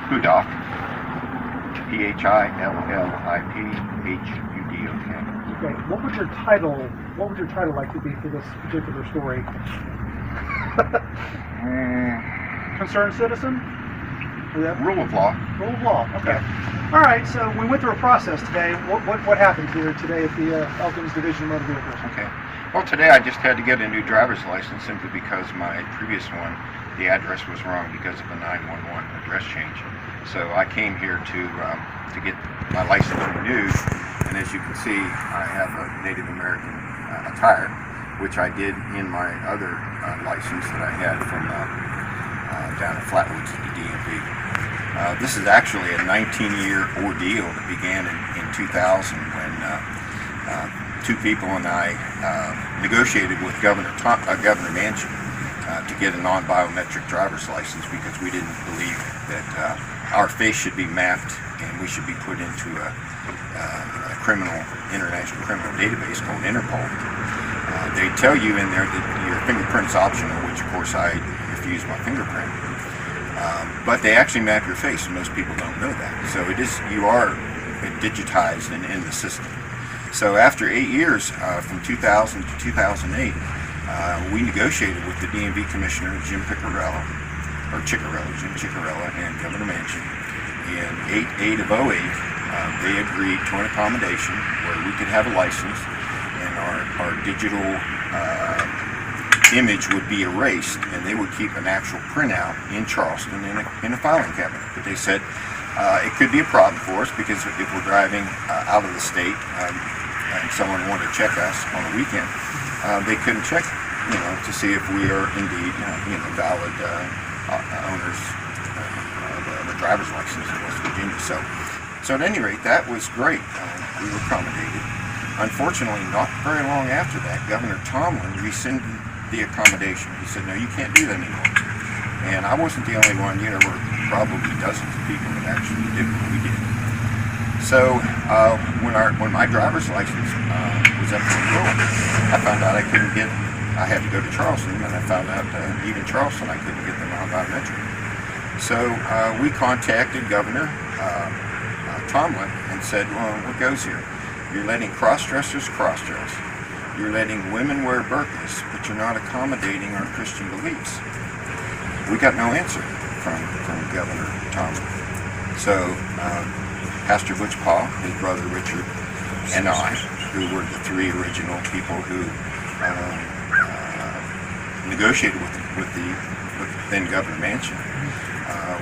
Hudok. Philliphudok. Okay. What would your title like to be for this particular story? Concerned citizen? Rule of law. Rule of law. Okay. All right. So we went through a process today. What happened here today at the Elkins Division of Motor Vehicles? Okay. Well, today I just had to get a new driver's license simply because my previous one, the address was wrong because of a 911 address change. So I came here to get my license renewed, and as you can see, I have a Native American attire, which I did in my other license that I had from down at Flatwoods at the DMV. This is actually a 19-year ordeal that began in 2000 when two people and I negotiated with Governor Manchin to get a non-biometric driver's license because we didn't believe that our face should be mapped and we should be put into a international criminal database called Interpol. They tell you in there that your fingerprint's optional, which of course I refuse my fingerprint. But they actually map your face, and most people don't know that. So you are digitized and in the system. So after 8 years, from 2000 to 2008, we negotiated with the DMV Commissioner, Jim Ciccarella, and Governor Manchin. In 8/8 of 08, they agreed to an accommodation where we could have a license and our digital image would be erased, and they would keep an actual printout in Charleston in a filing cabinet. But they said it could be a problem for us because if we're driving out of the state and someone wanted to check us on a weekend, they couldn't check, to see if we are indeed, valid owners of a driver's license in West Virginia. So at any rate, that was great. We were accommodated. Unfortunately, not very long after that, Governor Tomlin rescinded the accommodation. He said, no, you can't do that anymore. And I wasn't the only one. There were probably dozens of people that actually did what we did. So when my driver's license was up for renewal, I found out I had to go to Charleston, and I found out even Charleston I couldn't get the non-biometric. So we contacted Governor Tomlin and said, well, what goes here? You're letting cross-dressers cross-dress. You're letting women wear burqas, but you're not accommodating our Christian beliefs. We got no answer from Governor Tomlin. So Pastor Butch Paul, his brother Richard, and I, who were the three original people who negotiated with then Governor Manchin,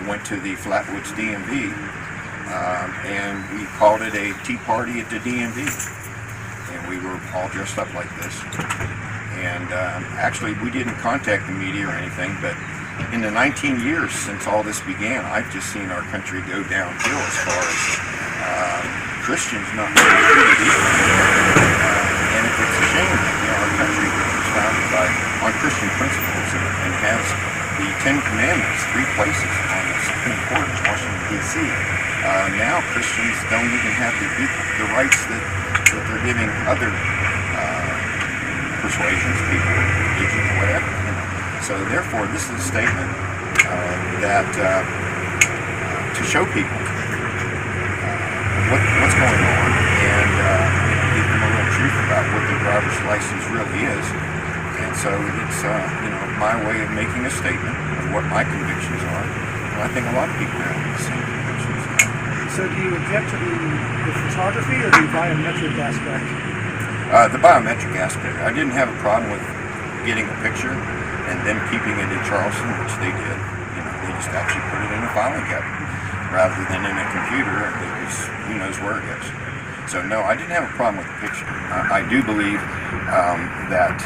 went to the Flatwoods DMV, and we called it a tea party at the DMV. And we were all dressed up like this. And actually, we didn't contact the media or anything, but in the 19 years since all this began, I've just seen our country go downhill as far as Christians not being treated equally. And it's a shame that our country was founded on Christian principles and has the Ten Commandments 3 places on the Supreme Court in Washington, D.C. Now Christians don't even have the rights that they're giving other persuasions, people, religions, whatever. So therefore, this is a statement that to show people what's going on and give them a little truth about what the driver's license really is. And so it's my way of making a statement of what my convictions are. And I think a lot of people have the same convictions. So do you object to the photography or the biometric aspect? The biometric aspect. I didn't have a problem with getting a picture and them keeping it in Charleston, which they did. They just actually put it in a filing cabinet rather than in a computer that was who knows where it is. So no, I didn't have a problem with the picture. I do believe that,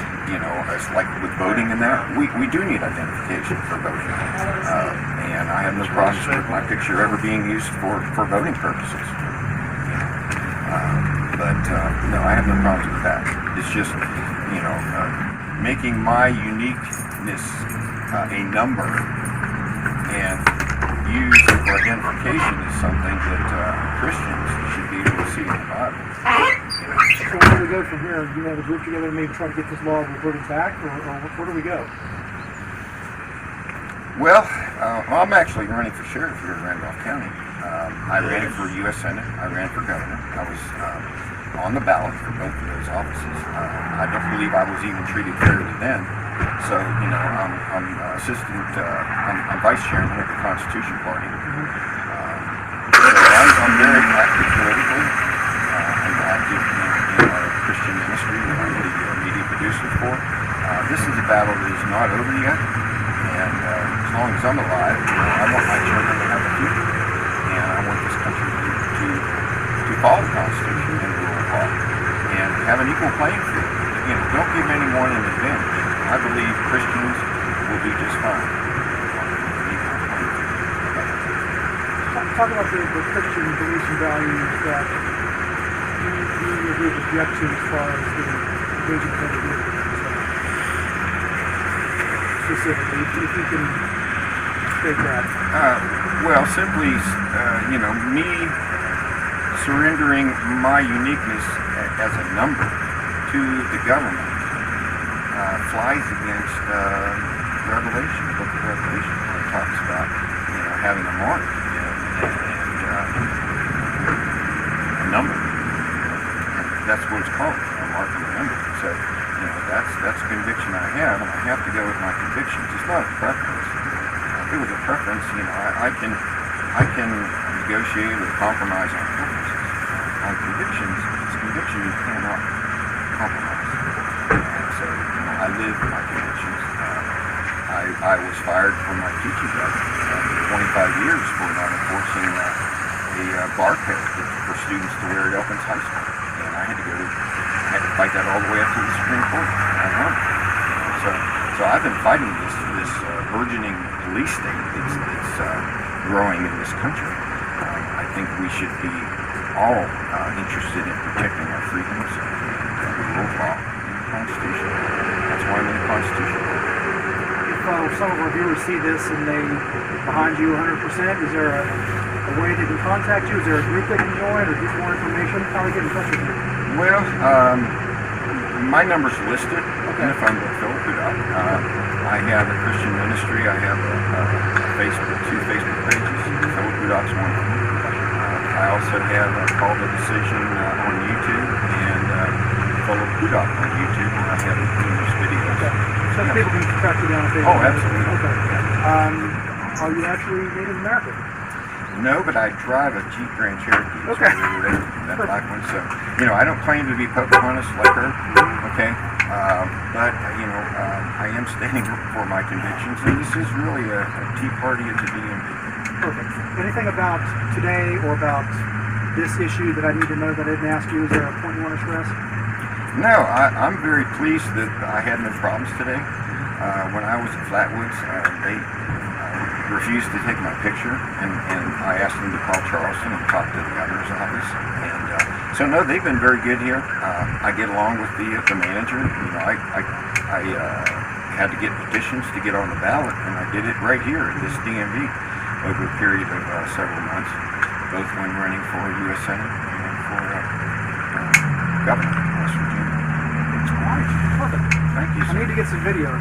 as like with voting and that, we do need identification for voting. And I have no problems with my picture ever being used for voting purposes. But no, I have no problems with that. It's just, making my uniqueness a number and used for identification is something that Christians should be able to see in the Bible. So where do we go from here? Do you have a group together and maybe try to get this law reverted back, or where do we go? Well, I'm actually running for sheriff here in Randolph County. I ran for U.S. Senate. I ran for governor. I was on the ballot for both of those offices. I don't believe I was even treated fairly then. So, you know, I'm I'm vice chairman of the Constitution Party. So I'm very active politically. I'm active in our Christian ministry that I'm the media producer for. This is a battle that is not over yet. And as long as I'm alive, I want my children to have a future. And I want this country to follow the Constitution and the rule of law. And have an equal playing field. You know, don't give anyone an advantage. I believe Christians will do just fine. Talk about the Christian beliefs and values that you would object to as far as the engaging of other vehicles. Specifically, if you can state that. Well, simply, you know, me surrendering my uniqueness as a number to the government flies against Revelation, the book of Revelation, where it talks about, you know, having a mark and a number. And that's what it's called, a mark and a number. So, you know, that's a conviction I have, and I have to go with my convictions. It's not a preference. If it was a preference, you know, I can negotiate or compromise on preferences. On convictions, it's a conviction you cannot compromise. And so, you know, I live my convictions. I was fired from my teaching job for 25 years for not enforcing a bar code for students to wear at Elkins High School, and I had to fight that all the way up to the Supreme Court. I won. So I've been fighting this burgeoning police state that's growing in this country. I think we should be all interested in protecting our freedoms, the rule of law, and the Constitution. That's why I'm in the Constitution. If some of our viewers see this and they behind you 100%, is there a way they can contact you? Is there a group they can join or get more information? How do they get in touch with you? Well, my number's listed in the phone book, Philip Hudock. I have a Christian ministry. I have two Facebook pages. Philip Hudock's one of them. I also have Call the Decision on YouTube and Philip Hudock on YouTube. I have numerous videos. Okay. So people can track you down on Facebook. Oh, absolutely. Okay. Yeah. Are you actually Native American? No, but I drive a Jeep Grand Cherokee. Okay. That black one. So, you know, I don't claim to be Pocahontas like her. Okay. But, you know, I am standing for my convictions, and this is really a Tea Party at the DMV. Perfect. Anything about today or about this issue that I need to know that I didn't ask you? Is there a point you want to stress? No, I'm very pleased that I had no problems today. When I was at Flatwoods, they refused to take my picture, and I asked them to call Charleston and talk to the governor's office. And so, no, they've been very good here. I get along with the manager. You know, I had to get petitions to get on the ballot, and I did it right here at this DMV over a period of several months, both when running for U.S. Senate and for governor of West Virginia. All right. Perfect. Thank you, sir. I need to get some video.